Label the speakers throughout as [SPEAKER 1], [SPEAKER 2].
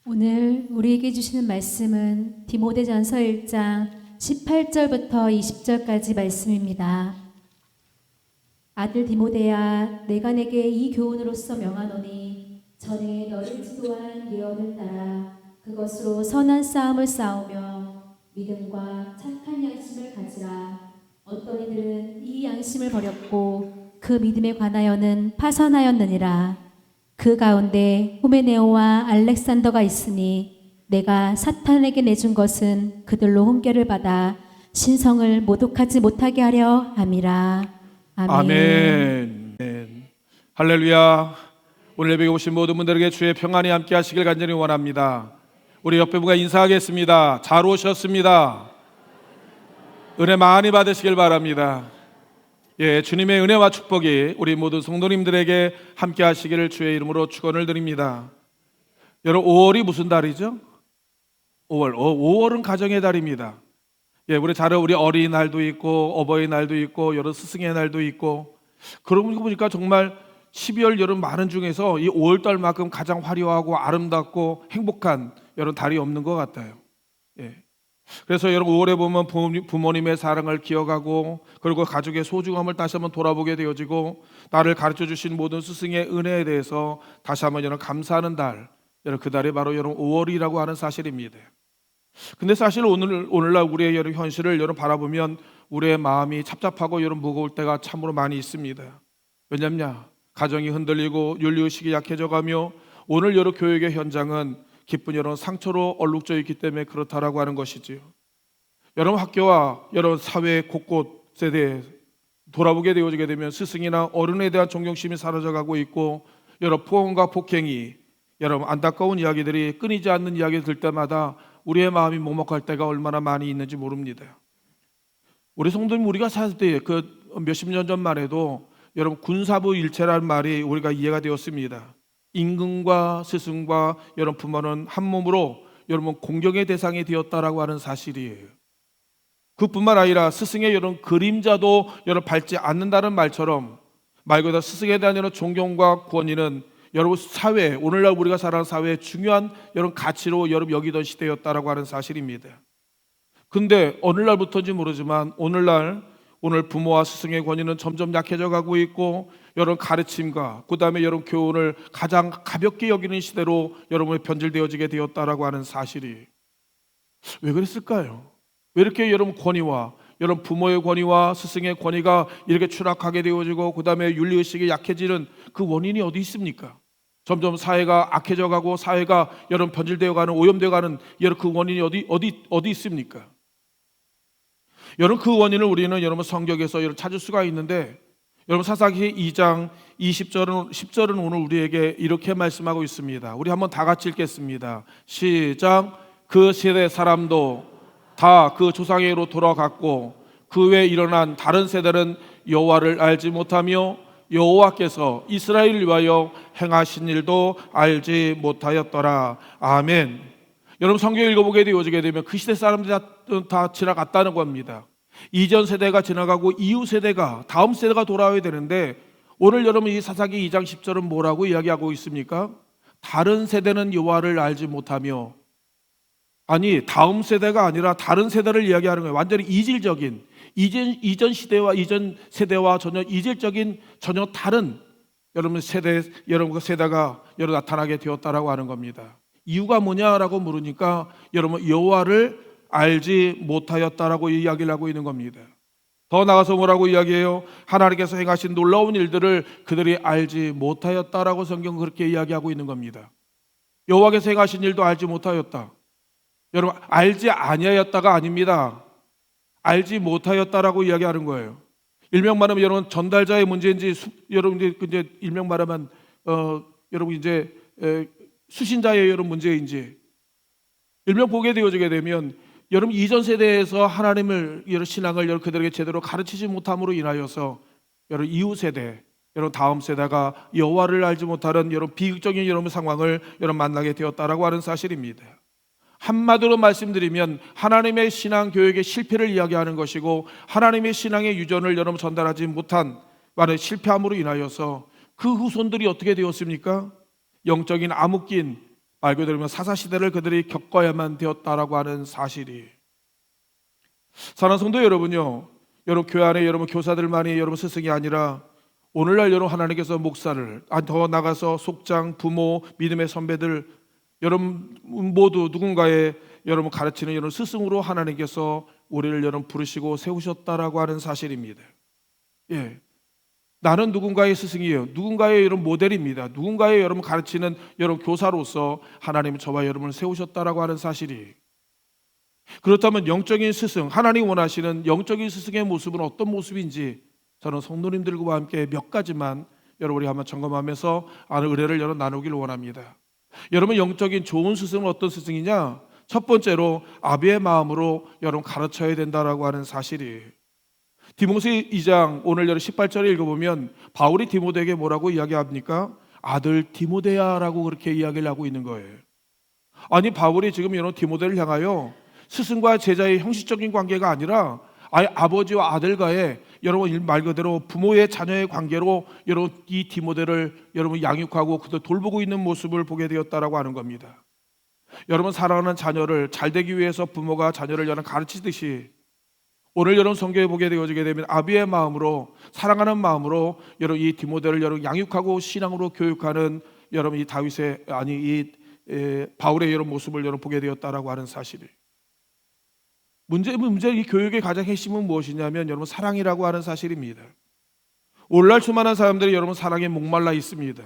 [SPEAKER 1] 오늘 우리에게 주시는 말씀은 디모데전서 1장 18절부터 20절까지 말씀입니다. 아들 디모데야, 내가 내게 이 교훈으로서 명하노니 전에 너를 지도한 예언을 따라 그것으로 선한 싸움을 싸우며 믿음과 착한 양심을 가지라. 어떤 이들은 이 양심을 버렸고 그 믿음에 관하여는 파선하였느니라. 그 가운데 후메네오와 알렉산더가 있으니 내가 사탄에게 내준 것은 그들로 훈계를 받아 신성을 모독하지 못하게 하려 함이라. 아멘.
[SPEAKER 2] 아멘. 할렐루야. 오늘 예배에 오신 모든 분들에게 주의 평안이 함께 하시길 간절히 원합니다. 우리 옆에 분과 인사하겠습니다. 잘 오셨습니다. 은혜 많이 받으시길 바랍니다. 주님의 은혜와 축복이 우리 모든 성도님들에게 함께 하시기를 주의 이름으로 축원을 드립니다. 여러분, 5월이 무슨 달이죠? 5월은 가정의 달입니다. 우리 어린이날도 있고 어버이날도 있고 여러 스승의 날도 있고, 그러고 보니까 정말 12월 여름 많은 중에서 이 5월달만큼 가장 화려하고 아름답고 행복한 여러 달이 없는 것 같아요. 그래서 여러분, 5월에 보면 부모님의 사랑을 기억하고, 그리고 가족의 소중함을 다시 한번 돌아보게 되어지고, 나를 가르쳐 주신 모든 스승의 은혜에 대해서 다시 한번 여러분 감사하는 달, 여러분 그 달이 바로 여러분 5월이라고 하는 사실입니다. 근데 사실 오늘날 우리의 여러 현실을 여러분 바라보면 우리의 마음이 착잡하고 여러분 무거울 때가 참으로 많이 있습니다. 왜냐하면 가정이 흔들리고 윤리의식이 약해져가며, 오늘 여러 교육의 현장은 기쁜 여러분 상처로 얼룩져 있기 때문에 그렇다라고 하는 것이지요. 여러분, 학교와 여러분 사회 곳곳에 대해 돌아보게 되어지게 되면 스승이나 어른에 대한 존경심이 사라져가고 있고, 여러분 폭언과 폭행이, 여러분 안타까운 이야기들이 끊이지 않는 이야기를 들 때마다 우리의 마음이 먹먹할 때가 얼마나 많이 있는지 모릅니다. 우리 성도님, 우리가 살 때 그 몇십 년 전만 해도 여러분 군사부 일체라는 말이 우리가 이해가 되었습니다. 임금과 스승과 여러분 부모는 한 몸으로 여러분 공경의 대상이 되었다라고 하는 사실이에요. 그뿐만 아니라 스승의 여러분 그림자도 여러분 밟지 않는다는 말처럼, 말 그대로 스승에 대한 여러분 존경과 권위는 여러분 사회, 오늘날 우리가 살아가는 사회의 중요한 여러분 가치로 여러분 여기던 시대였다라고 하는 사실입니다. 근데 어느 날부터인지 모르지만 오늘 부모와 스승의 권위는 점점 약해져 가고 있고, 여러분 가르침과 그 다음에 여러분 교훈을 가장 가볍게 여기는 시대로 여러분이 변질되어지게 되었다라고 하는 사실이, 왜 그랬을까요? 왜 이렇게 여러분 권위와 여러분 부모의 권위와 스승의 권위가 이렇게 추락하게 되어지고, 그 다음에 윤리의식이 약해지는 그 원인이 어디 있습니까? 점점 사회가 악해져 가고 사회가 여러분 변질되어 가는, 오염되어 가는 여러분 그 원인이 어디 있습니까? 여러분 그 원인을 우리는 여러분 성경에서 여러분 찾을 수가 있는데, 여러분 사사기 2장 10절은 오늘 우리에게 이렇게 말씀하고 있습니다. 우리 한번 다 같이 읽겠습니다. 시작. 그 세대 사람도 다 그 조상에게로 돌아갔고, 그 외에 일어난 다른 세대는 여호와를 알지 못하며 여호와께서 이스라엘을 위하여 행하신 일도 알지 못하였더라. 아멘. 여러분 성경 읽어보게 되어지게 되면 그 시대 사람들이 다 지나갔다는 겁니다. 이전 세대가 지나가고 이후 세대가, 다음 세대가 돌아와야 되는데, 오늘 여러분 이 사사기 2장 10절은 뭐라고 이야기하고 있습니까? 다른 세대는 여호와를 알지 못하며, 아니 다음 세대가 아니라 다른 세대를 이야기하는 거예요. 완전히 이질적인, 이전 시대와 이전 세대와 전혀 이질적인, 전혀 다른 여러분 그 세대가 여러분 나타나게 되었다라고 하는 겁니다. 이유가 뭐냐라고 물으니까 여러분 여호와를 알지 못하였다라고 이야기를 하고 있는 겁니다. 더 나아가서 뭐라고 이야기해요? 하나님께서 행하신 놀라운 일들을 그들이 알지 못하였다라고 성경은 그렇게 이야기하고 있는 겁니다. 여호와께서 행하신 일도 알지 못하였다. 여러분 알지 아니하였다가 아닙니다. 알지 못하였다라고 이야기하는 거예요. 일명 말하면 여러분 전달자의 문제인지, 여러분 이제 일명 말하면 여러분 이제 수신자의 여러분 문제인지, 일명 보게 되어지게 되면 여러분 이전 세대에서 하나님을 여러분 신앙을 여러분 그들에게 제대로 가르치지 못함으로 인하여서 여러분 이후 세대, 여러분 다음 세대가 여호와를 알지 못하는 여러분 비극적인 여러분 상황을 여러분 만나게 되었다라고 하는 사실입니다. 한마디로 말씀드리면 하나님의 신앙 교육의 실패를 이야기하는 것이고, 하나님의 신앙의 유전을 여러분 전달하지 못한 말의 실패함으로 인하여서 그 후손들이 어떻게 되었습니까? 영적인 암흑기인 말 그대로 사사시대를 그들이 겪어야만 되었다라고 하는 사실이, 사랑하는 성도 여러분요, 여러분 교회 안에 여러분 교사들만이 여러분 스승이 아니라 오늘날 여러분 하나님께서 목사를, 더 나가서 속장, 부모, 믿음의 선배들, 여러분 모두 누군가의 여러분 가르치는 여러분 스승으로 하나님께서 우리를 여러분 부르시고 세우셨다라고 하는 사실입니다. 예, 나는 누군가의 스승이에요. 누군가의 여러분 모델입니다. 누군가의 여러분 가르치는 여러분 교사로서 하나님은 저와 여러분을 세우셨다라고 하는 사실이, 그렇다면 영적인 스승, 하나님 원하시는 영적인 스승의 모습은 어떤 모습인지 저는 성도님들과 함께 몇 가지만 여러분이 한번 점검하면서 아는 의뢰를 여러분 나누길 원합니다. 여러분 영적인 좋은 스승은 어떤 스승이냐? 첫 번째로 아비의 마음으로 여러분 가르쳐야 된다라고 하는 사실이, 디모데 2장 오늘 여러분 18절에 읽어보면 바울이 디모데에게 뭐라고 이야기합니까? 아들 디모데야라고 그렇게 이야기를 하고 있는 거예요. 아니 바울이 지금 여러분 디모데를 향하여 스승과 제자의 형식적인 관계가 아니라 아예 아버지와 아들과의 여러분 말 그대로 부모의 자녀의 관계로 여러분 이 디모데를 여러분 양육하고 그들 돌보고 있는 모습을 보게 되었다라고 하는 겁니다. 여러분 사랑하는 자녀를 잘 되기 위해서 부모가 자녀를 여러분 가르치듯이 오늘 여러분 성경에 보게 되어지게 되면 아비의 마음으로, 사랑하는 마음으로 여러분 이 디모데를 여러분 양육하고 신앙으로 교육하는 여러분 이 다윗의 이 바울의 여러분 모습을 여러분 보게 되었다라고 하는 사실이, 문제 이 교육의 가장 핵심은 무엇이냐면 여러분 사랑이라고 하는 사실입니다. 오늘날 수많은 사람들이 여러분 사랑에 목말라 있습니다.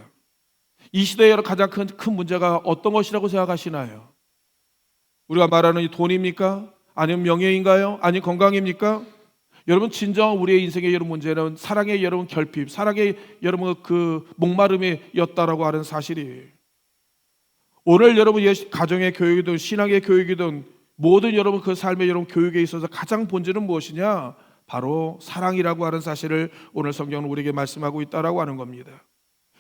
[SPEAKER 2] 이 시대에 여러분 가장 큰 문제가 어떤 것이라고 생각하시나요? 우리가 말하는 이 돈입니까? 아니면 명예인가요? 아니면 건강입니까? 여러분 진정 우리의 인생의 여러분 문제는 사랑의 여러분 결핍, 사랑의 여러분 그 목마름이었다라고 하는 사실이, 오늘 여러분 가정의 교육이든 신앙의 교육이든 모든 여러분 그 삶의 여러분 교육에 있어서 가장 본질은 무엇이냐? 바로 사랑이라고 하는 사실을 오늘 성경은 우리에게 말씀하고 있다라고 하는 겁니다.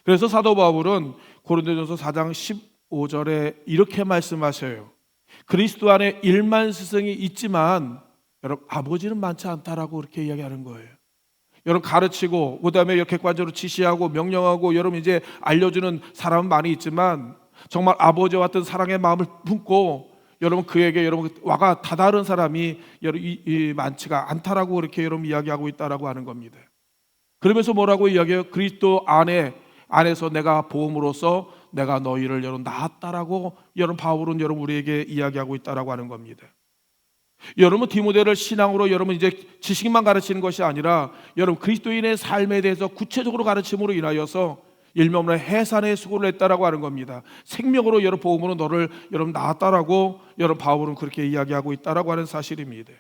[SPEAKER 2] 그래서 사도 바울은 고린도전서 4장 15절에 이렇게 말씀하셔요. 그리스도 안에 1만 스승이 있지만 여러분 아버지는 많지 않다라고 그렇게 이야기하는 거예요. 여러분 가르치고 그다음에 객관적으로 지시하고 명령하고 여러분 이제 알려주는 사람은 많이 있지만 정말 아버지와 같은 사랑의 마음을 품고 여러분 그에게 여러분 와가 다다른 사람이 여러분 많지가 않다라고 그렇게 여러분 이야기하고 있다라고 하는 겁니다. 그러면서 뭐라고 이야기해요? 그리스도 안에서 내가 보험으로써 내가 너희를 여러분 낳았다라고 여러분 바울은 여러분 우리에게 이야기하고 있다라고 하는 겁니다. 여러분 디모데를 신앙으로 여러분 이제 지식만 가르치는 것이 아니라 여러분 그리스도인의 삶에 대해서 구체적으로 가르침으로 인하여서 일명으로 해산의 수고를 했다라고 하는 겁니다. 생명으로 여러분 복음으로 너를 여러분 낳았다라고 여러분 바울은 그렇게 이야기하고 있다라고 하는 사실입니다.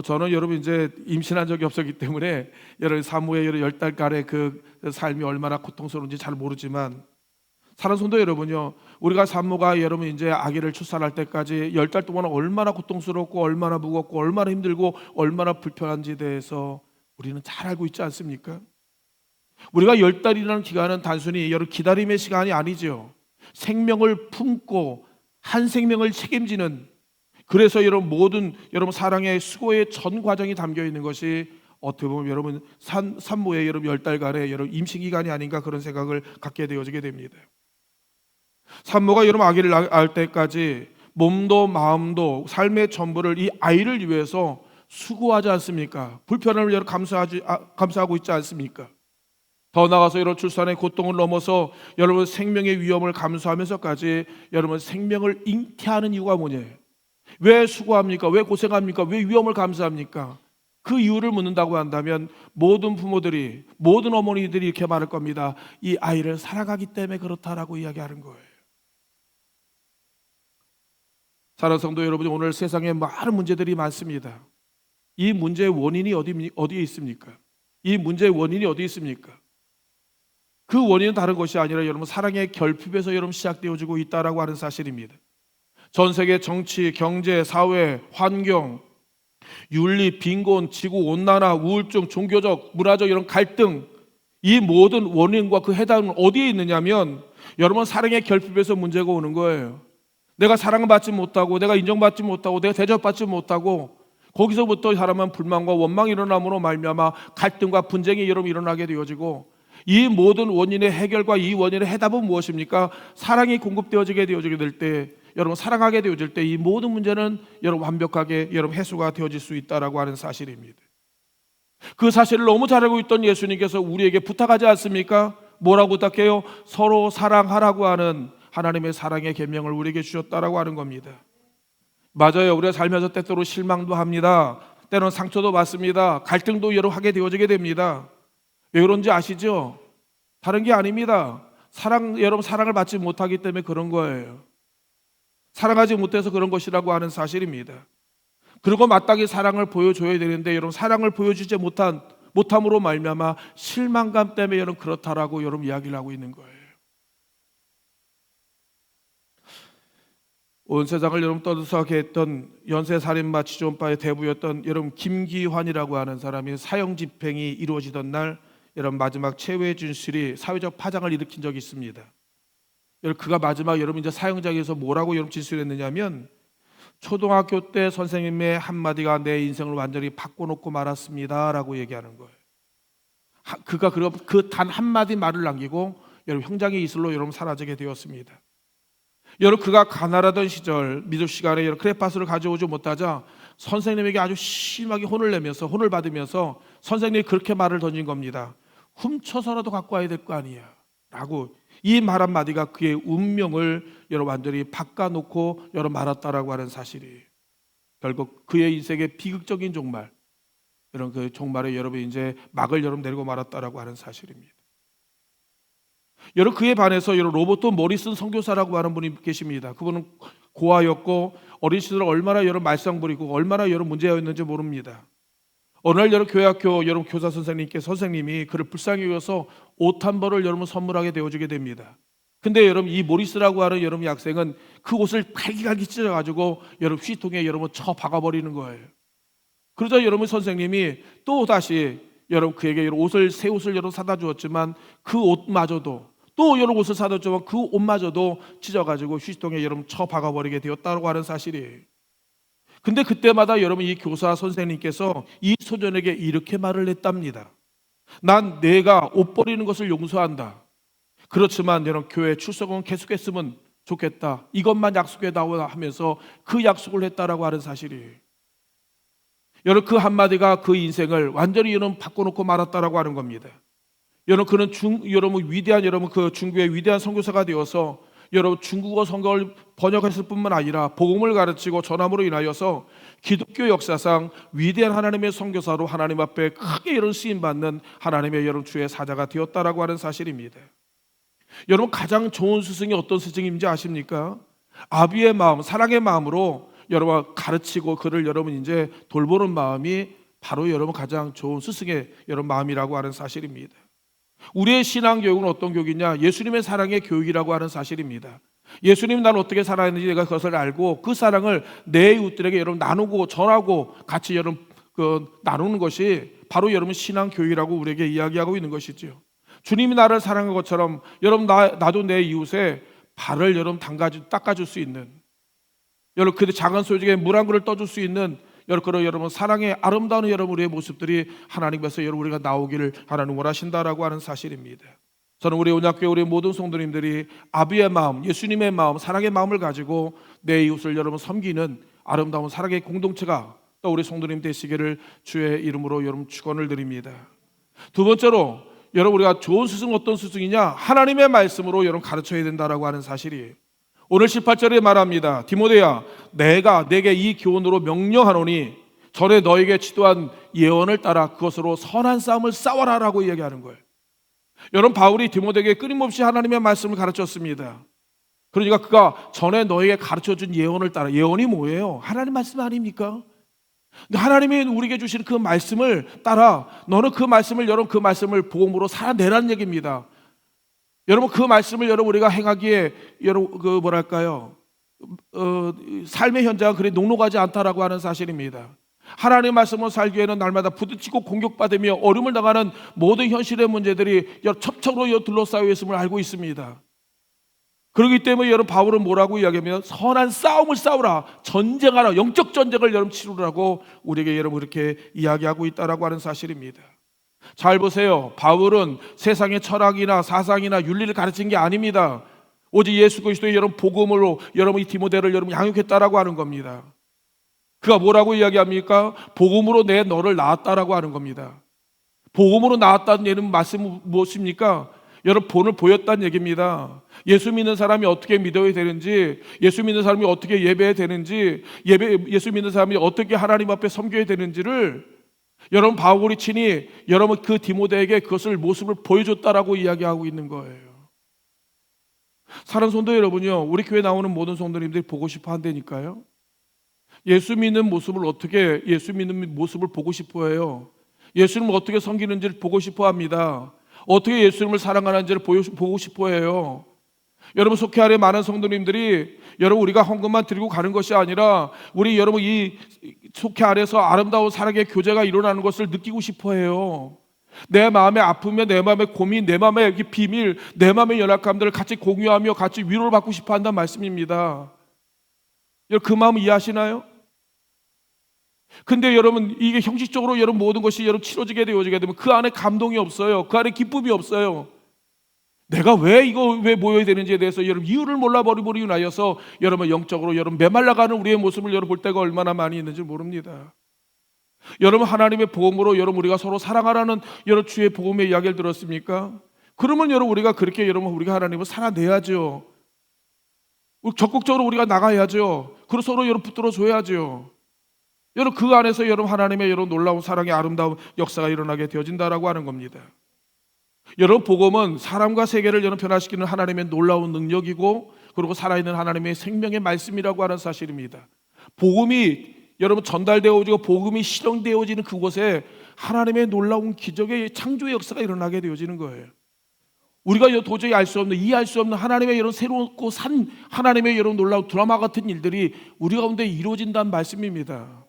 [SPEAKER 2] 저는 여러분 이제 임신한 적이 없었기 때문에 여러분 산모의 10달간의 그 삶이 얼마나 고통스러운지 잘 모르지만, 사랑하는 성도 여러분요, 우리가 산모가 여러분 이제 아기를 출산할 때까지 10달 동안 얼마나 고통스럽고 얼마나 무겁고 얼마나 힘들고 얼마나 불편한지에 대해서 우리는 잘 알고 있지 않습니까? 우리가 10달이라는 기간은 단순히 여러분 기다림의 시간이 아니죠. 생명을 품고 한 생명을 책임지는, 그래서 여러분 모든 여러분 사랑의 수고의 전 과정이 담겨 있는 것이 어떻게 보면 여러분 산모의 여러분 10달간의 여러분 임신 기간이 아닌가 그런 생각을 갖게 되어지게 됩니다. 산모가 여러분 아기를 낳을 때까지 몸도 마음도 삶의 전부를 이 아이를 위해서 수고하지 않습니까? 불편함을 여러분 감수하고 있지 않습니까? 더 나아가서 여러분 출산의 고통을 넘어서 여러분 생명의 위험을 감수하면서까지 여러분 생명을 잉태하는 이유가 뭐냐요? 왜 수고합니까? 왜 고생합니까? 왜 위험을 감수합니까? 그 이유를 묻는다고 한다면 모든 부모들이, 모든 어머니들이 이렇게 말할 겁니다. 이 아이를 사랑하기 때문에 그렇다라고 이야기하는 거예요. 사랑하는 성도 여러분, 오늘 세상에 많은 문제들이 많습니다. 이 문제의 원인이 어디에 있습니까? 이 문제의 원인이 어디에 있습니까? 그 원인은 다른 것이 아니라 여러분 사랑의 결핍에서 여러분 시작되어지고 있다라고 하는 사실입니다. 전 세계 정치, 경제, 사회, 환경, 윤리, 빈곤, 지구 온난화, 우울증, 종교적, 문화적 이런 갈등, 이 모든 원인과 그 해답은 어디에 있느냐면 여러분 사랑의 결핍에서 문제가 오는 거예요. 내가 사랑을 받지 못하고, 내가 인정받지 못하고, 내가 대접받지 못하고, 거기서부터 사람은 불만과 원망이 일어남으로 말미암아 갈등과 분쟁이 여러분 일어나게 되어지고, 이 모든 원인의 해결과 이 원인의 해답은 무엇입니까? 사랑이 공급되어지게 될 때, 여러분 사랑하게 되어질 때 이 모든 문제는 여러분 완벽하게 여러분 해소가 되어질 수 있다라고 하는 사실입니다. 그 사실을 너무 잘 알고 있던 예수님께서 우리에게 부탁하지 않습니까? 뭐라고 부탁해요? 서로 사랑하라고 하는 하나님의 사랑의 계명을 우리에게 주셨다라고 하는 겁니다. 맞아요. 우리가 살면서 때때로 실망도 합니다. 때로는 상처도 받습니다. 갈등도 여러 하게 되어지게 됩니다. 왜 그런지 아시죠? 다른 게 아닙니다. 여러분 사랑을 받지 못하기 때문에 그런 거예요. 사랑하지 못해서 그런 것이라고 하는 사실입니다. 그리고 마땅히 사랑을 보여줘야 되는데 여러분 사랑을 보여주지 못함으로 말미암아 실망감 때문에 여러분 그렇다라고 여러분 이야기를 하고 있는 거예요. 온 세상을 여러분 떠들썩하게 했던 연쇄살인마 지존파의 대부였던 여러분 김기환이라고 하는 사람이 사형 집행이 이루어지던 날 여러분 마지막 최후의 진술이 사회적 파장을 일으킨 적이 있습니다. 여러분 그가 마지막 여러분 이제 사형장에서 뭐라고 여러분 진술했느냐면 초등학교 때 선생님의 한마디가 내 인생을 완전히 바꿔놓고 말았습니다라고 얘기하는 거예요. 그가 그 단 한마디 말을 남기고 여러분 형장의 이슬로 여러분 사라지게 되었습니다. 여러분 그가 가난하던 시절 미술 시간에 여러분 크레파스를 가져오지 못하자 선생님에게 아주 심하게 혼을 받으면서 선생님이 그렇게 말을 던진 겁니다. 훔쳐서라도 갖고 와야 될 거 아니야 라고 이 말 한마디가 그의 운명을 여러분 완전히 바꿔놓고 여러분 말았다라고 하는 사실이 결국 그의 인생의 비극적인 종말 이런 그 종말에 여러분 이제 막을 여러분 내리고 말았다라고 하는 사실입니다. 여러분 그에 반해서 여러분 로버트 모리슨 선교사라고 하는 분이 계십니다. 그분은 고아였고 어린 시절 얼마나 여러분 말썽 부리고 얼마나 여러분 문제였는지 모릅니다. 어느 날 여러분 교회학교 여러분 교사 선생님이 그를 불쌍히 여겨서 옷 한 벌을 여러분 선물하게 되어주게 됩니다. 근데 여러분 이 모리스라고 하는 여러분 학생은 그 옷을 갈기갈기 찢어가지고 여러분 휘통에 여러분 쳐 박아버리는 거예요. 그러자 여러분 선생님이 또 다시 여러분 그에게 새 옷을 여러분 사다 주었지만 그 옷마저도 또 여러 옷을 사다 주었지만 그 옷마저도 찢어가지고 휘통에 여러분 쳐 박아버리게 되었다고 하는 사실이에요. 근데 그때마다 여러분 이 교사 선생님께서 이 소년에게 이렇게 말을 했답니다. 난 내가 옷 버리는 것을 용서한다. 그렇지만 여러분 교회 출석은 계속했으면 좋겠다. 이것만 약속해다오 하면서 그 약속을 했다라고 하는 사실이에요. 여러분 그 한마디가 그 인생을 완전히 여러분 바꿔놓고 말았다라고 하는 겁니다. 여러분 그는 여러분 위대한 여러분 그 중국의 위대한 선교사가 되어서 여러분 중국어 성경을 번역했을 뿐만 아니라 복음을 가르치고 전함으로 인하여서 기독교 역사상 위대한 하나님의 선교사로 하나님 앞에 크게 이런 쓰임 받는 하나님의 여러분 주의 사자가 되었다라고 하는 사실입니다. 여러분 가장 좋은 스승이 어떤 스승인지 아십니까? 아비의 마음, 사랑의 마음으로 여러분 가르치고 그를 여러분 이제 돌보는 마음이 바로 여러분 가장 좋은 스승의 여러분 마음이라고 하는 사실입니다. 우리의 신앙 교육은 어떤 교육이냐? 예수님의 사랑의 교육이라고 하는 사실입니다. 예수님이 나를 어떻게 살아했는지 내가 그것을 알고 그 사랑을 내 이웃들에게 여러분 나누고 전하고 같이 여러분 나누는 것이 바로 여러분 신앙 교육이라고 우리에게 이야기하고 있는 것이지요. 주님이 나를 사랑한 것처럼 여러분 나도 내 이웃의 발을 여러분 닦아줄 수 있는 여러분 그 작은 소중에 물 한 그릇 떠줄 수 있는 여러분 사랑의 아름다운 여러분 우리의 모습들이 하나님께서 여러분 우리가 나오기를 하나님 원하신다라고 하는 사실입니다. 저는 우리 온약교회 우리 모든 성도님들이 아비의 마음, 예수님의 마음, 사랑의 마음을 가지고 내 이웃을 여러분 섬기는 아름다운 사랑의 공동체가 또 우리 성도님 되시기를 주의 이름으로 여러분 축원을 드립니다. 두 번째로 여러분 우리가 좋은 스승 어떤 스승이냐? 하나님의 말씀으로 여러분 가르쳐야 된다라고 하는 사실이에요. 오늘 18절에 말합니다. 디모데야 내가 내게 이 교훈으로 명령하노니 전에 너에게 지도한 예언을 따라 그것으로 선한 싸움을 싸워라라고 이야기하는 거예요. 여러분 바울이 디모데에게 끊임없이 하나님의 말씀을 가르쳤습니다. 그러니까 그가 전에 너에게 가르쳐준 예언을 따라 예언이 뭐예요? 하나님 말씀 아닙니까? 하나님이 우리에게 주신 그 말씀을 따라 너는 그 말씀을 복음으로 살아내라는 얘기입니다. 여러분 그 말씀을 여러분 우리가 행하기에 여러분 삶의 현장은 그리 녹록하지 않다라고 하는 사실입니다. 하나님의 말씀으로 살기에는 날마다 부딪히고 공격받으며 어려움을 당하는 모든 현실의 문제들이 첩첩으로 둘러싸여 있음을 알고 있습니다. 그렇기 때문에 여러분 바울은 뭐라고 이야기하면 선한 싸움을 싸우라, 전쟁하라, 영적 전쟁을 여러분 치르라고 우리에게 여러분 이렇게 이야기하고 있다라고 하는 사실입니다. 잘 보세요. 바울은 세상의 철학이나 사상이나 윤리를 가르친 게 아닙니다. 오직 예수 그리스도의 여러분 복음으로 여러분 이 디모데를 여러분 양육했다라고 하는 겁니다. 그가 뭐라고 이야기합니까? 복음으로 내 너를 낳았다라고 하는 겁니다. 복음으로 낳았다는 얘는 말씀은 무엇입니까? 여러분 본을 보였다는 얘기입니다. 예수 믿는 사람이 어떻게 믿어야 되는지, 예수 믿는 사람이 어떻게 예배해야 되는지, 예수 믿는 사람이 어떻게 하나님 앞에 섬겨야 되는지를 여러분 바울이 친히 여러분 그 디모데에게 그것을 모습을 보여줬다라고 이야기하고 있는 거예요. 사랑하는 성도 여러분요, 우리 교회 나오는 모든 성도님들이 보고 싶어 한다니까요. 예수 믿는 모습을 보고 싶어 해요. 예수님을 어떻게 섬기는지를 보고 싶어 합니다. 어떻게 예수님을 사랑하는지를 보고 싶어 해요. 여러분 속회안에 많은 성도님들이 여러분 우리가 헌금만 드리고 가는 것이 아니라 우리 여러분 이 속회 안에서 아름다운 사랑의 교제가 일어나는 것을 느끼고 싶어 해요. 내 마음의 아픔에 내 마음의 고민, 내 마음의 비밀, 내 마음의 연약함들을 같이 공유하며 같이 위로를 받고 싶어 한다는 말씀입니다. 여러분 그 마음 이해하시나요? 근데 여러분 이게 형식적으로 여러분 모든 것이 여러분 치러지게 되면 그 안에 감동이 없어요. 그 안에 기쁨이 없어요. 내가 왜 모여야 되는지에 대해서 여러분 이유를 몰라버리고 나여서 여러분 영적으로 여러분 메말라가는 우리의 모습을 여러분 볼 때가 얼마나 많이 있는지 모릅니다. 여러분 하나님의 복음으로 여러분 우리가 서로 사랑하라는 여러분 주의 복음의 이야기를 들었습니까? 그러면 여러분 우리가 그렇게 여러분 우리가 하나님을 살아내야죠. 적극적으로 우리가 나가야죠. 그리고 서로 여러분 붙들어 줘야죠. 여러분 그 안에서 여러분 하나님의 여러분 놀라운 사랑의 아름다운 역사가 일어나게 되어진다라고 하는 겁니다. 여러분 복음은 사람과 세계를 여러분 변화시키는 하나님의 놀라운 능력이고 그리고 살아있는 하나님의 생명의 말씀이라고 하는 사실입니다. 복음이 여러분 전달되어지고 복음이 실현되어지는 그곳에 하나님의 놀라운 기적의 창조의 역사가 일어나게 되어지는 거예요. 우리가 도저히 이해할 수 없는 하나님의 여러분 새롭고 산 하나님의 여러분 놀라운 드라마 같은 일들이 우리 가운데 이루어진다는 말씀입니다.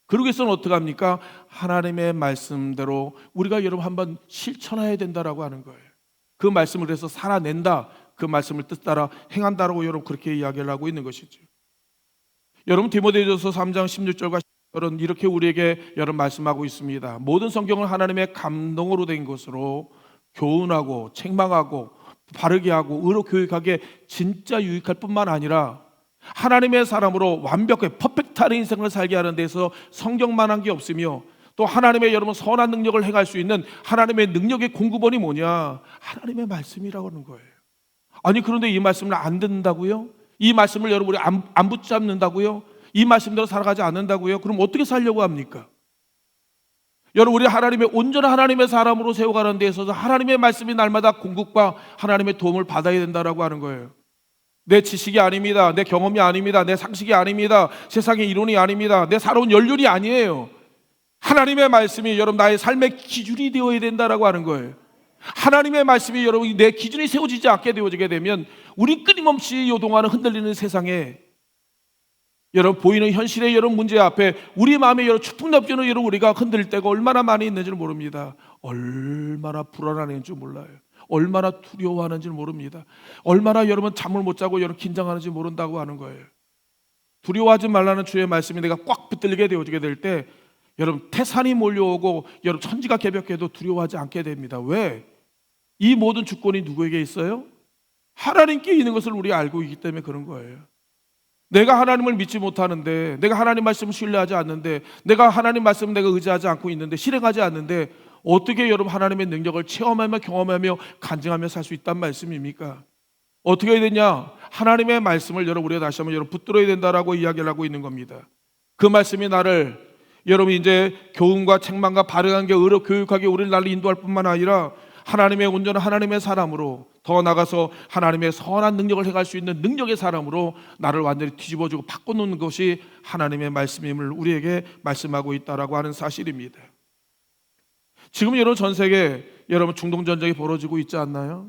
[SPEAKER 2] 그러기 위해서는 어떻게 합니까? 하나님의 말씀대로 우리가 여러분 한번 실천해야 된다라고 하는 거예요. 그 말씀을 그래서 살아낸다. 그 말씀을 뜻 따라 행한다라고 여러분 그렇게 이야기를 하고 있는 것이죠. 여러분 디모데전서 3장 16절과 17절은 이렇게 우리에게 여러분 말씀하고 있습니다. 모든 성경은 하나님의 감동으로 된 것으로 교훈하고 책망하고 바르게 하고 의로 교육하기에 진짜 유익할 뿐만 아니라 하나님의 사람으로 완벽하게 퍼펙트한 인생을 살게 하는 데서 성경만한 게 없으며 또 하나님의 여러분 선한 능력을 행할 수 있는 하나님의 능력의 공급원이 뭐냐? 하나님의 말씀이라고 하는 거예요. 아니 그런데 이 말씀을 안 듣는다고요? 이 말씀을 여러분이 안 붙잡는다고요? 이 말씀대로 살아가지 않는다고요? 그럼 어떻게 살려고 합니까? 여러분 우리 하나님의 온전한 하나님의 사람으로 세워가는 데 있어서 하나님의 말씀이 날마다 공급과 하나님의 도움을 받아야 된다라고 하는 거예요. 내 지식이 아닙니다. 내 경험이 아닙니다. 내 상식이 아닙니다. 세상의 이론이 아닙니다. 내 살아온 연륜이 아니에요. 하나님의 말씀이 여러분 나의 삶의 기준이 되어야 된다라고 하는 거예요. 하나님의 말씀이 여러분 내 기준이 세워지지 않게 되어지게 되면 우리 끊임없이 요동하는 흔들리는 세상에 여러분 보이는 현실의 여러분 문제 앞에 우리 마음에 여러분 추풍납기는 여러분 우리가 흔들릴 때가 얼마나 많이 있는지를 모릅니다. 얼마나 불안한지 몰라요. 얼마나 두려워하는지를 모릅니다. 얼마나 여러분 잠을 못 자고 여러분 긴장하는지 모른다고 하는 거예요. 두려워하지 말라는 주의 말씀이 내가 꽉 붙들리게 되어지게 될 때 여러분 태산이 몰려오고 여러분 천지가 개벽해도 두려워하지 않게 됩니다. 왜? 이 모든 주권이 누구에게 있어요? 하나님께 있는 것을 우리가 알고 있기 때문에 그런 거예요. 내가 하나님을 믿지 못하는데, 내가 하나님 말씀을 신뢰하지 않는데, 내가 하나님 말씀을 내가 의지하지 않고 있는데, 실행하지 않는데 어떻게 여러분 하나님의 능력을 체험하며 경험하며 간증하며 살 수 있단 말씀입니까? 어떻게 해야 되냐? 하나님의 말씀을 여러분 우리가 다시 한번 여러분 붙들어야 된다라고 이야기를 하고 있는 겁니다. 그 말씀이 나를 여러분 이제 교훈과 책망과 바르게 의로 교육하게 우리를 나를 인도할 뿐만 아니라 하나님의 온전한 하나님의 사람으로 더 나가서 하나님의 선한 능력을 행할 수 있는 능력의 사람으로 나를 완전히 뒤집어주고 바꿔놓는 것이 하나님의 말씀임을 우리에게 말씀하고 있다라고 하는 사실입니다. 지금 여러분 전 세계 여러분 중동 전쟁이 벌어지고 있지 않나요?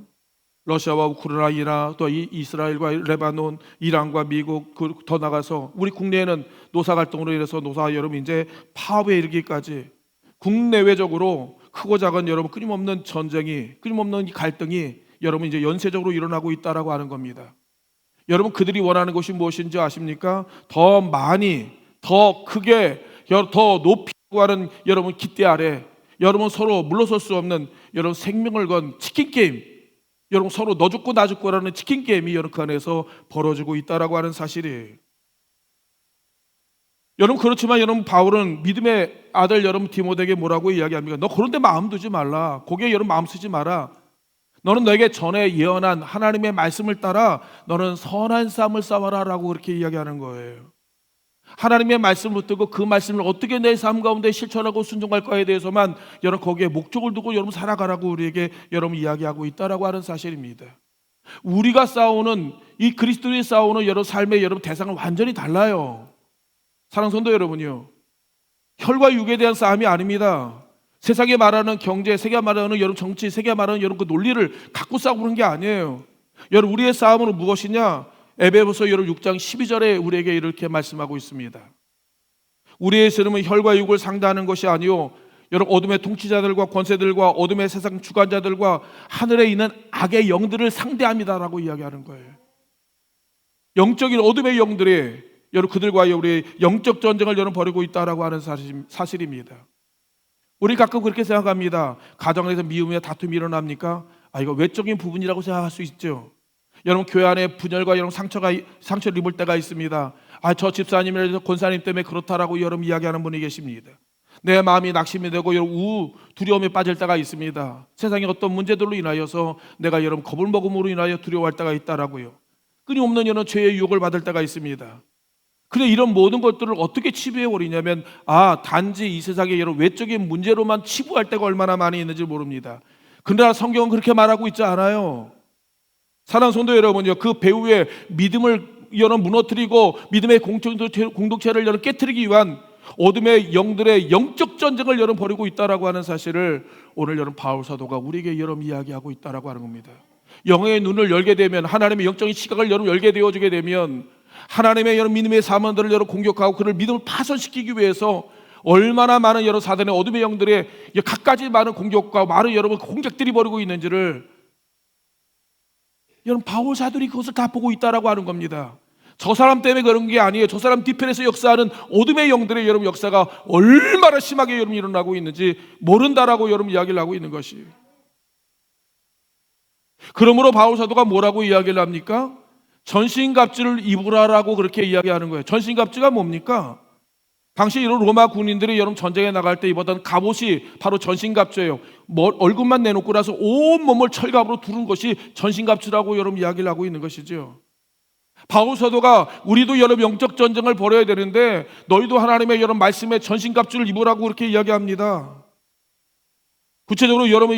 [SPEAKER 2] 러시아와 우크라이나, 이란, 또 이스라엘과 레바논, 이란과 미국, 더 나가서 우리 국내에는 노사 갈등으로 인해서 노사 여러분 이제 파업에 이르기까지 국내외적으로 크고 작은 여러분 끊임없는 전쟁이, 끊임없는 갈등이 여러분 이제 연쇄적으로 일어나고 있다라고 하는 겁니다. 여러분 그들이 원하는 것이 무엇인지 아십니까? 더 많이, 더 크게, 더 높이 하는 여러분 기대 아래 여러분 서로 물러설 수 없는 여러분 생명을 건 치킨 게임, 여러분 서로 너 죽고 나 죽고라는 치킨 게임이 여러분 그 안에서 벌어지고 있다라고 하는 사실이에요. 여러분 그렇지만 여러분 바울은 믿음의 아들 여러분 디모데에게 뭐라고 이야기합니까? 너 그런 데 마음 두지 말라. 거기에 여러분 마음 쓰지 마라. 너는 너에게 전에 예언한 하나님의 말씀을 따라 너는 선한 싸움을 싸워라라고 그렇게 이야기하는 거예요. 하나님의 말씀을 붙들고 그 말씀을 어떻게 내 삶 가운데 실천하고 순종할까에 대해서만 여러분 거기에 목적을 두고 여러분 살아가라고 우리에게 여러분 이야기하고 있다라고 하는 사실입니다. 우리가 싸우는 이 그리스도의 싸우는 여러분 삶의 여러분 대상은 완전히 달라요. 사랑하는 성도 여러분요, 혈과 육에 대한 싸움이 아닙니다. 세상에 말하는 경제, 세계가 말하는 여러분 정치, 세계가 말하는 여러분 그 논리를 갖고 싸우는 게 아니에요. 여러분 우리의 싸움은 무엇이냐? 에베소서 여러분 6장 12절에 우리에게 이렇게 말씀하고 있습니다. 우리의 세름은 혈과 육을 상대하는 것이 아니요 여러분 어둠의 통치자들과 권세들과 어둠의 세상 주관자들과 하늘에 있는 악의 영들을 상대합니다라고 이야기하는 거예요. 영적인 어둠의 영들이 여러분 그들과의 우리 영적 전쟁을 여러분 벌이고 있다라고 하는 사실입니다. 우리 가끔 그렇게 생각합니다. 가정에서 미움이나 다툼이 일어납니까? 이거 외적인 부분이라고 생각할 수 있죠. 여러분 교회 안에 분열과 여러분 상처를 입을 때가 있습니다. 저 집사님이나 권사님 때문에 그렇다라고 여러분 이야기하는 분이 계십니다. 내 마음이 낙심이 되고 여러분 두려움에 빠질 때가 있습니다. 세상의 어떤 문제들로 인하여서 내가 여러분 겁을 먹음으로 인하여 두려워할 때가 있다라고요. 끊임없는 여러분 죄의 유혹을 받을 때가 있습니다. 근데 이런 모든 것들을 어떻게 치부해 버리냐면 단지 이 세상의 여러 외적인 문제로만 치부할 때가 얼마나 많이 있는지 모릅니다. 그러나 성경은 그렇게 말하고 있지 않아요. 사랑하는 성도 여러분요, 그 배후의 믿음을 여러분 무너뜨리고 믿음의 공동체를 여러분 깨트리기 위한 어둠의 영들의 영적 전쟁을 여러분 벌이고 있다라고 하는 사실을 오늘 여러분 바울 사도가 우리에게 여러분 이야기하고 있다라고 하는 겁니다. 영의 눈을 열게 되면, 하나님의 영적인 시각을 여러분 열게 되어주게 되면 하나님의 여러분 믿음의 사명들을 여러분 공격하고 그를 믿음을 파손시키기 위해서 얼마나 많은 여러분 사단의 어둠의 영들의 갖가지 많은 공격과 많은 여러분 공작들이 벌이고 있는지를 여러분 바울 사도들이 그것을 다 보고 있다라고 하는 겁니다. 저 사람 때문에 그런 게 아니에요. 저 사람 뒤편에서 역사하는 어둠의 영들의 여러분 역사가 얼마나 심하게 여러분 일어나고 있는지 모른다라고 여러분 이야기를 하고 있는 것이에요. 그러므로 바울 사도가 뭐라고 이야기를 합니까? 전신갑주를 입으라라고 그렇게 이야기하는 거예요. 전신갑주가 뭡니까? 당시 이런 로마 군인들이 여러분 전쟁에 나갈 때 입었던 갑옷이 바로 전신갑주예요. 얼굴만 내놓고 나서 온 몸을 철갑으로 두른 것이 전신갑주라고 여러분 이야기를 하고 있는 것이죠. 바울 사도가 우리도 여러분 영적 전쟁을 벌여야 되는데 너희도 하나님의 여러분 말씀에 전신갑주를 입으라고 그렇게 이야기합니다. 구체적으로 여러분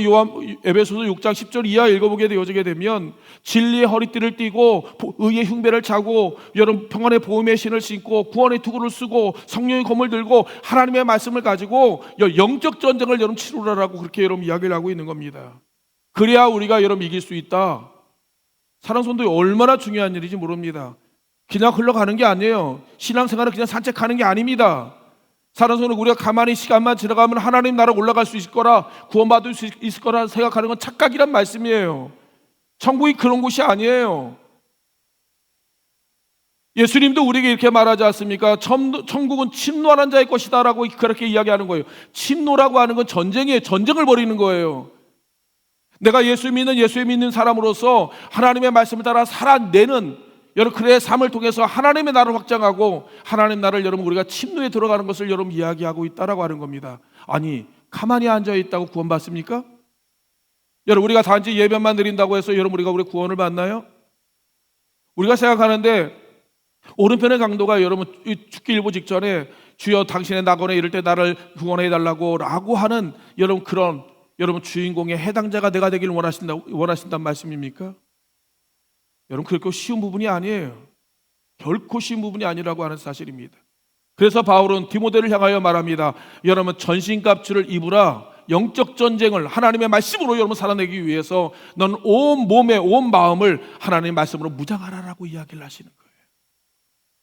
[SPEAKER 2] 에베소서 6장 10절 이하 읽어보게 되어지게 되면 진리의 허리띠를 띠고 의의 흉배를 차고 여러분 평안의 보험의 신을 신고 구원의 투구를 쓰고 성령의 검을 들고 하나님의 말씀을 가지고 영적 전쟁을 여러분 치르라라고 그렇게 여러분 이야기를 하고 있는 겁니다. 그래야 우리가 여러분 이길 수 있다. 사랑 손도 얼마나 중요한 일인지 모릅니다. 그냥 흘러가는 게 아니에요. 신앙생활은 그냥 산책하는 게 아닙니다. 사는 손을 우리가 가만히 시간만 지나가면 하나님 나라 올라갈 수 있을 거라, 구원받을 수 있을 거라 생각하는 건 착각이란 말씀이에요. 천국이 그런 곳이 아니에요. 예수님도 우리에게 이렇게 말하지 않습니까? 천국은 침노하는 자의 것이다 라고 그렇게 이야기하는 거예요. 침노라고 하는 건 전쟁이에요. 전쟁을 벌이는 거예요. 내가 예수 믿는 사람으로서 하나님의 말씀을 따라 살아내는 여러분 그의 삶을 통해서 하나님의 나라를 확장하고 하나님 나라를 여러분 우리가 침노에 들어가는 것을 여러분 이야기하고 있다라고 하는 겁니다. 아니 가만히 앉아 있다고 구원받습니까? 여러분 우리가 단지 예배만 드린다고 해서 여러분 우리 구원을 받나요? 우리가 생각하는데 오른편의 강도가 여러분 죽기 일보 직전에 주여 당신의 낙원에 이를 때 나를 구원해 달라고 라고 하는 여러분 그런 여러분 주인공의 해당자가 내가 되길 원하신다는 말씀입니까? 여러분 그렇게 쉬운 부분이 아니에요. 결코 쉬운 부분이 아니라고 하는 사실입니다. 그래서 바울은 디모데를 향하여 말합니다. 여러분 전신갑주를 입으라. 영적 전쟁을 하나님의 말씀으로 여러분 살아내기 위해서 넌 온 몸에 온 마음을 하나님의 말씀으로 무장하라라고 이야기를 하시는 거예요.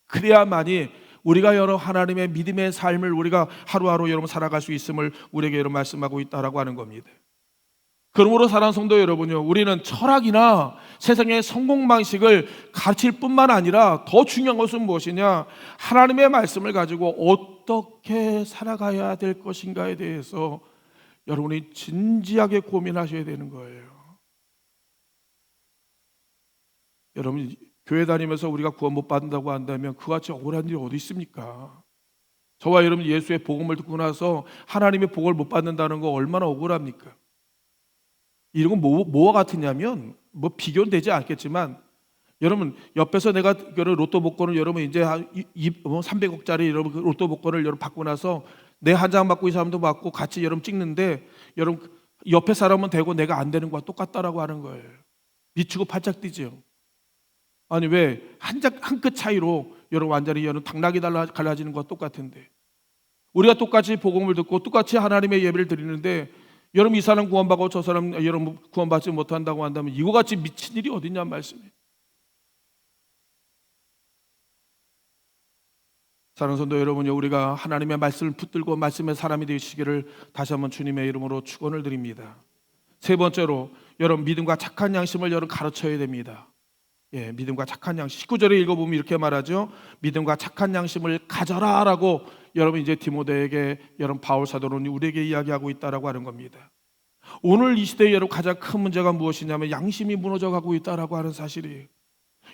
[SPEAKER 2] 그래야만이 우리가 여러 하나님의 믿음의 삶을 우리가 하루하루 여러분 살아갈 수 있음을 우리에게 여러분 말씀하고 있다라고 하는 겁니다. 그러므로 사랑하는 성도 여러분요, 우리는 철학이나 세상의 성공 방식을 가르칠 뿐만 아니라 더 중요한 것은 무엇이냐? 하나님의 말씀을 가지고 어떻게 살아가야 될 것인가에 대해서 여러분이 진지하게 고민하셔야 되는 거예요. 여러분, 교회 다니면서 우리가 구원 못 받는다고 한다면 그같이 억울한 일이 어디 있습니까? 저와 여러분 예수의 복음을 듣고 나서 하나님의 복을 못 받는다는 거 얼마나 억울합니까? 이런 건 뭐와 같으냐면, 뭐 비교는 되지 않겠지만, 여러분 옆에서 내가 로또 복권을 여러분 이제 300억짜리 여러분 로또 복권을 여러분 받고 나서 내 한 장 받고 이 사람도 받고 같이 여러분 찍는데, 여러분 옆에 사람은 되고 내가 안 되는 거와 똑같다라고 하는 거예요. 미치고 팔짝 뛰죠. 아니 왜 한 끗 차이로 여러분 완전히 여러분 당락이 갈라지는 것과 똑같은데, 우리가 똑같이 복음을 듣고 똑같이 하나님의 예배를 드리는데, 여러분 이 사람 구원받고 저 사람 여러분 구원받지 못한다고 한다면 이거 같이 미친 일이 어딨냐 말씀이에요. 사랑하는 성도 여러분, 우리가 하나님의 말씀을 붙들고 말씀의 사람이 되시기를 다시 한번 주님의 이름으로 축원을 드립니다. 세 번째로, 여러분 믿음과 착한 양심을 여러분 가르쳐야 됩니다. 예, 믿음과 착한 양심. 19절에 읽어보면 이렇게 말하죠. 믿음과 착한 양심을 가져라라고 여러분 이제 디모데에게 여러분 바울 사도는 우리에게 이야기하고 있다라고 하는 겁니다. 오늘 이 시대에 여러분 가장 큰 문제가 무엇이냐면 양심이 무너져가고 있다라고 하는 사실이에요.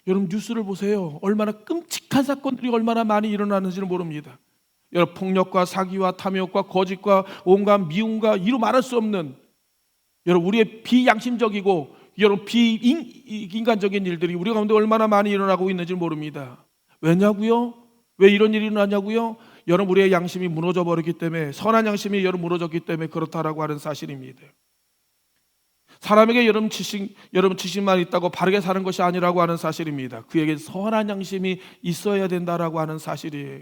[SPEAKER 2] 여러분 뉴스를 보세요. 얼마나 끔찍한 사건들이 얼마나 많이 일어나는지를 모릅니다. 여러분 폭력과 사기와 탐욕과 거짓과 온갖 미움과 이루 말할 수 없는 여러분 우리의 비양심적이고 여러분 비인간적인 일들이 우리 가운데 얼마나 많이 일어나고 있는지 모릅니다. 왜냐고요? 왜 이런 일이 일어나냐고요? 여러분 우리의 양심이 무너져 버렸기 때문에, 선한 양심이 여러분 무너졌기 때문에 그렇다라고 하는 사실입니다. 사람에게 여러분 지식만 있다고 바르게 사는 것이 아니라고 하는 사실입니다. 그에게 선한 양심이 있어야 된다라고 하는 사실이에요.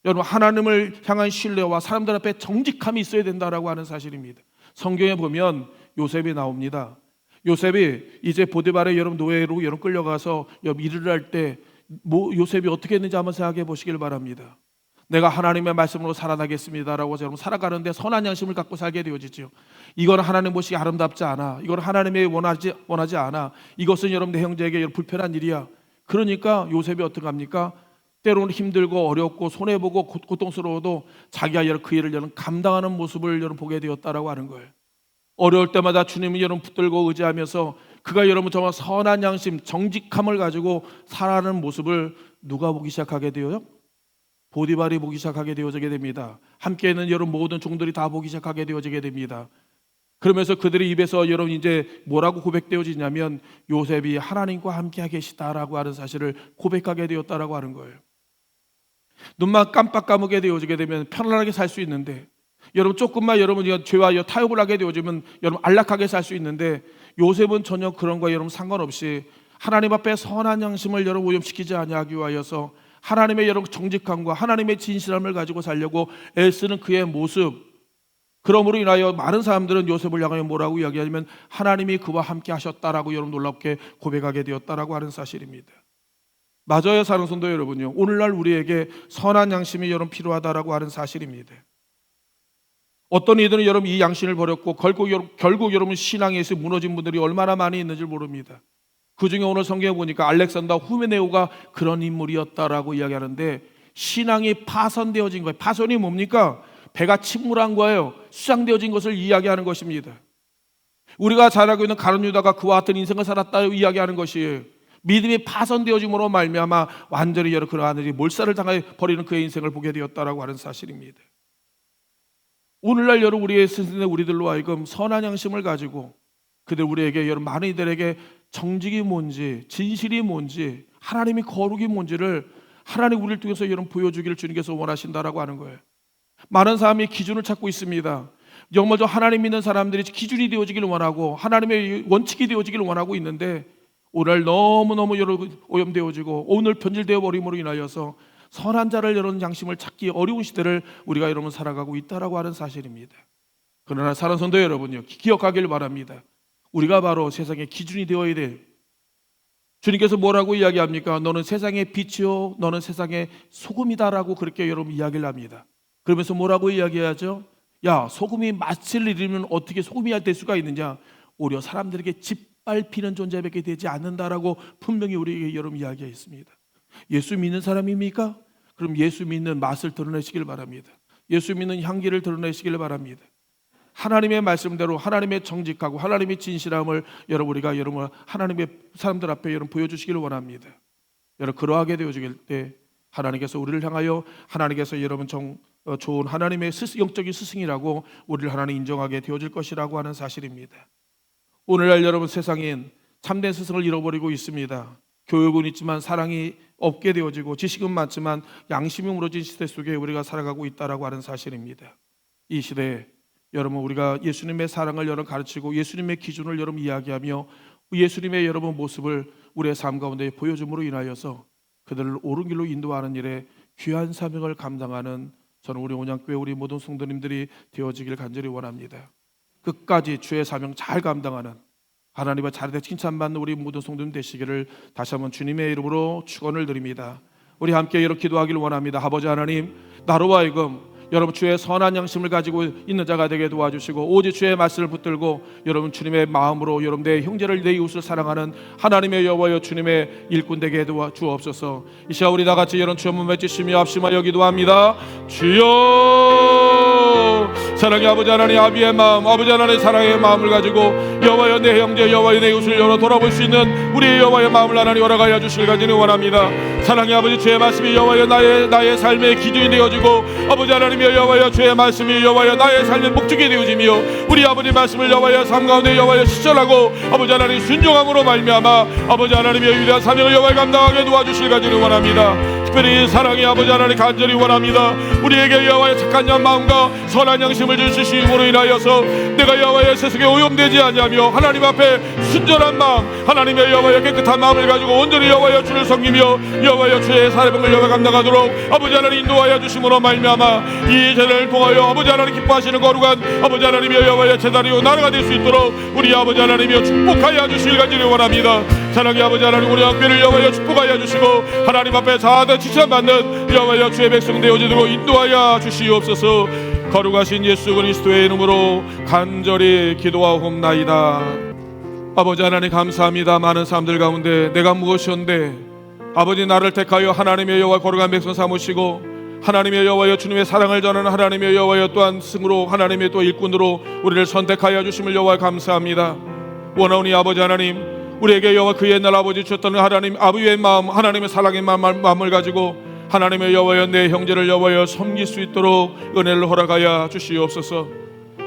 [SPEAKER 2] 여러분 하나님을 향한 신뢰와 사람들 앞에 정직함이 있어야 된다라고 하는 사실입니다. 성경에 보면 요셉이 나옵니다. 요셉이 이제 보디발의 여러분 노예로 여러분 끌려가서 여러분 일을 할 때 요셉이 어떻게 했는지 한번 생각해 보시길 바랍니다. 내가 하나님의 말씀으로 살아나겠습니다라고 여러분 살아가는데 선한 양심을 갖고 살게 되어지죠. 이건 하나님 보시기 아름답지 않아. 이건 하나님이 원하지 않아. 이것은 여러분 내 형제에게 불편한 일이야. 그러니까 요셉이 어떻게 합니까? 때로는 힘들고 어렵고 손해보고 고통스러워도 자기가 그 일을 여러분 감당하는 모습을 여러분 보게 되었다라고 하는 거예요. 어려울 때마다 주님을 여러분 붙들고 의지하면서 그가 여러분 정말 선한 양심, 정직함을 가지고 살아가는 모습을 누가 보기 시작하게 되어요? 보디발이 보기 시작하게 되어지게 됩니다. 함께 있는 여러분 모든 종들이 다 보기 시작하게 되어지게 됩니다. 그러면서 그들의 입에서 여러분 이제 뭐라고 고백되어지냐면 요셉이 하나님과 함께 계시다라고 하는 사실을 고백하게 되었다라고 하는 거예요. 눈만 깜빡 감게 되어지게 되면 편안하게 살 수 있는데, 여러분 조금만 여러분 죄와 타협을 하게 되어지면 여러분 안락하게 살 수 있는데, 요셉은 전혀 그런 거에 여러분 상관없이 하나님 앞에 선한 양심을 여러분 오염시키지 아니하기 위하여서 하나님의 여러분 정직함과 하나님의 진실함을 가지고 살려고 애쓰는 그의 모습, 그러므로 인하여 많은 사람들은 요셉을 향하여 뭐라고 이야기하냐면 하나님이 그와 함께 하셨다라고 여러분 놀랍게 고백하게 되었다라고 하는 사실입니다. 맞아요, 사랑하는 성도 여러분요. 오늘날 우리에게 선한 양심이 여러분 필요하다라고 하는 사실입니다. 어떤 이들은 여러분 이 양심을 버렸고 결국 여러분 신앙에서 무너진 분들이 얼마나 많이 있는지 모릅니다. 그중에 오늘 성경에 보니까 알렉산더 후메네오가 그런 인물이었다라고 이야기하는데, 신앙이 파손되어진 거예요. 파손이 뭡니까? 배가 침몰한 거예요. 수장되어진 것을 이야기하는 것입니다. 우리가 잘 알고 있는 가룟 유다가 그와 같은 인생을 살았다고 이야기하는 것이에요. 믿음이 파손되어짐으로 말미암아 완전히 여러 그런 아들이 몰살을 당해 버리는 그의 인생을 보게 되었다라고 하는 사실입니다. 오늘날 여러분 우리의 스승의 우리들로 하여금 선한 양심을 가지고 그들 우리에게 여러분 많은 이들에게 정직이 뭔지, 진실이 뭔지, 하나님의 거룩이 뭔지를 하나님 우리를 통해서 여러분 보여주기를 주님께서 원하신다라고 하는 거예요. 많은 사람이 기준을 찾고 있습니다. 정말 하나님 믿는 사람들이 기준이 되어지기를 원하고 하나님의 원칙이 되어지기를 원하고 있는데, 오늘 너무너무 여러분 오염되어지고 오늘 변질되어 버림으로 인하여서 선한 자를 여러분 양심을 찾기 어려운 시대를 우리가 여러분 살아가고 있다라고 하는 사실입니다. 그러나 사랑하는 성도 여러분요, 기억하길 바랍니다. 우리가 바로 세상의 기준이 되어야 돼요. 주님께서 뭐라고 이야기합니까? 너는 세상의 빛이요 너는 세상의 소금이다라고 그렇게 여러분 이야기를 합니다. 그러면서 뭐라고 이야기하죠? 야, 소금이 맛을 잃으면 어떻게 소금이 될 수가 있느냐? 오히려 사람들에게 짓밟히는 존재밖에 되지 않는다라고 분명히 우리에게 여러분 이야기했습니다. 예수 믿는 사람입니까? 그럼 예수 믿는 맛을 드러내시길 바랍니다. 예수 믿는 향기를 드러내시길 바랍니다. 하나님의 말씀대로 하나님의 정직하고 하나님의 진실함을 우리가 하나님의 사람들 앞에 보여주시길 원합니다. 그러하게 되어지길 때 하나님께서 우리를 향하여 하나님께서 좋은 하나님의 영적인 스승이라고 우리를 하나님 인정하게 되어질 것이라고 하는 사실입니다. 오늘날 여러분, 세상엔 참된 스승을 잃어버리고 있습니다. 교육은 있지만 사랑이 없게 되어지고 지식은 많지만 양심이 무너진 시대 속에 우리가 살아가고 있다라고 하는 사실입니다. 이 시대에 여러분, 우리가 예수님의 사랑을 가르치고 예수님의 기준을 이야기하며 예수님의 모습을 우리의 삶 가운데 보여줌으로 인하여서 그들을 옳은 길로 인도하는 일에 귀한 사명을 감당하는 저는 우리 온양교회 우리 모든 성도님들이 되어지길 간절히 원합니다. 끝까지 주의 사명 잘 감당하는 하나님의 잘돼 칭찬받는 우리 모든 성도님 되시기를 다시 한번 주님의 이름으로 축원을 드립니다. 우리 함께 이렇게 기도하길 원합니다. 아버지 하나님, 나로 하여금 여러분 주의 선한 양심을 가지고 있는 자가 되게 도와주시고 오직 주의 말씀을 붙들고 여러분 주님의 마음으로 여러분 내 형제를 내 이웃을 사랑하는 하나님의 여호와여 주님의 일꾼 되게 도와주옵소서. 이 시간 우리 다같이 이런 주여 한번 외치시며 합심하여 기도합니다. 주여, 사랑의 아버지 하나님, 아비의 마음, 아버지 하나님의 사랑의 마음을 가지고 여호와여 내 형제 여호와여 내 이웃을 돌아볼 수 있는 우리의 여호와의 마음을 하나님 허락하여 주시길 간절히 원합니다. 사랑의 아버지, 주의 말씀이 여호와여 나의 삶의 기준이 되어지고 아버지 하나님 여호와여 주의 말씀이 여호와여 나의 삶의 목적이 되어지며 우리 아버지 말씀을 여호와여 삶 가운데 여호와여 실천하고 아버지 하나님 순종함으로 말미암아 아버지 하나님의 위대한 사명을 여호와여 감당하게 도와주시길 간절히 원합니다. 특별히 사랑의 아버지 하나님 간절히 원합니다. 우리에게 여호와의 착한 마음과 선한 양심을 주시므로 인하여서 내가 여호와의 세속에 오염되지 아니하며 하나님 앞에 순전한 마음, 하나님의 여호와의 깨끗한 마음을 가지고 온전히 여호와여 주를 섬기며 여호와여 주의 사명을 여호와 감당하도록 아버지 하나님 인도하여 주심으로 말미암아 이 제단을 통하여 아버지 하나님 기뻐하시는 거룩한 아버지 하나님의 여호와의 제단이요 나라가 될 수 있도록 우리 아버지 하나님이여 축복하여 주시길 간절히 원합니다. 사랑의 아버지 하나님, 우리 학교를 여호와여 축복하여 주시고 하나님 앞에 자아다 칭찬받는 여호와여 주의 백성 되어지도록 인도하여 주시옵소서. 거룩하신 예수 그리스도의 이름으로 간절히 기도하옵나이다. 아버지 하나님 감사합니다. 많은 사람들 가운데 내가 무엇이었는데 아버지 나를 택하여 하나님의 여호와 거룩한 백성 삼으시고 하나님의 여호와여 주님의 사랑을 전하는 하나님의 여호와여 또한 승으로 하나님의 또 일꾼으로 우리를 선택하여 주심을 여호와 감사합니다. 원하오니 아버지 하나님, 우리에게 여호와 그 옛날 아버지 주셨던 하나님 아버지의 마음, 하나님의 사랑의 마음을 가지고 하나님의 여호와여 내 형제를 여호와여 섬길 수 있도록 은혜를 허락하여 주시옵소서.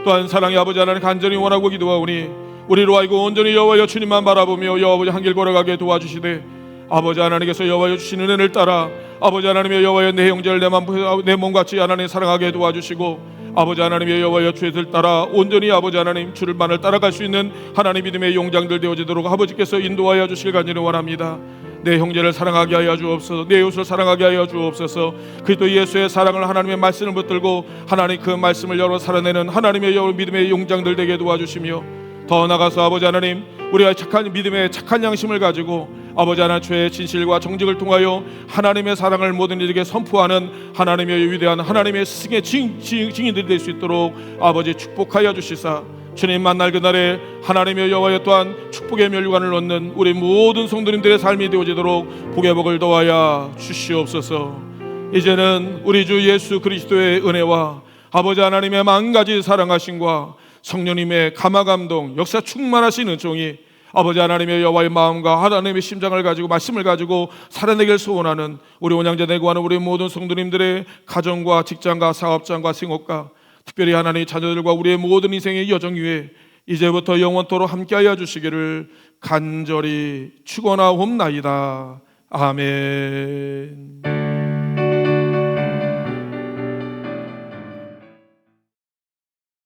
[SPEAKER 2] 또한 사랑의 아버지 하나님 간절히 원하고 기도하오니 우리로 하여금 온전히 여호와여 주님만 바라보며 여호와 아버지 한 길 걸어가게 도와주시되 아버지 하나님께서 여호와여 주신 은혜를 따라 아버지 하나님의 여호와여 내 형제를 내 몸같이 하나님 사랑하게 도와주시고 아버지 하나님의 여호와여 주의 뜻을 따라 온전히 아버지 하나님 주를만을 따라갈 수 있는 하나님 믿음의 용장들 되어지도록 아버지께서 인도하여 주시길 간절히 원합니다. 내 형제를 사랑하게 하여 주옵소서. 내 이웃을 사랑하게 하여 주옵소서. 그리스도 예수의 사랑을 하나님의 말씀을 붙들고 하나님 그 말씀을 열어 살아내는 하나님의 믿음의 용장들 되게 도와주시며 더 나아가서 아버지 하나님 우리가 착한 믿음의 착한 양심을 가지고 아버지 하나님 주의 진실과 정직을 통하여 하나님의 사랑을 모든 이들에게 선포하는 하나님의 위대한 하나님의 스승의 증인들이 될 수 있도록 아버지 축복하여 주시사 주님 만날 그날에 하나님의 여호와여 또한 축복의 멸류관을 얻는 우리 모든 성도님들의 삶이 되어지도록 복의 복을 더하여 주시옵소서. 이제는 우리 주 예수 그리스도의 은혜와 아버지 하나님의 만가지 사랑하심과 성령님의 감화감동 역사 충만하신 은총이 아버지 하나님의 여호와의 마음과 하나님의 심장을 가지고 말씀을 가지고 살아내길 소원하는 우리 온양제 내구하는 우리 모든 성도님들의 가정과 직장과 사업장과 생업과 특별히 하나님의 자녀들과 우리의 모든 인생의 여정 위에 이제부터 영원토록 함께하여 주시기를 간절히 축원하옵나이다. 아멘.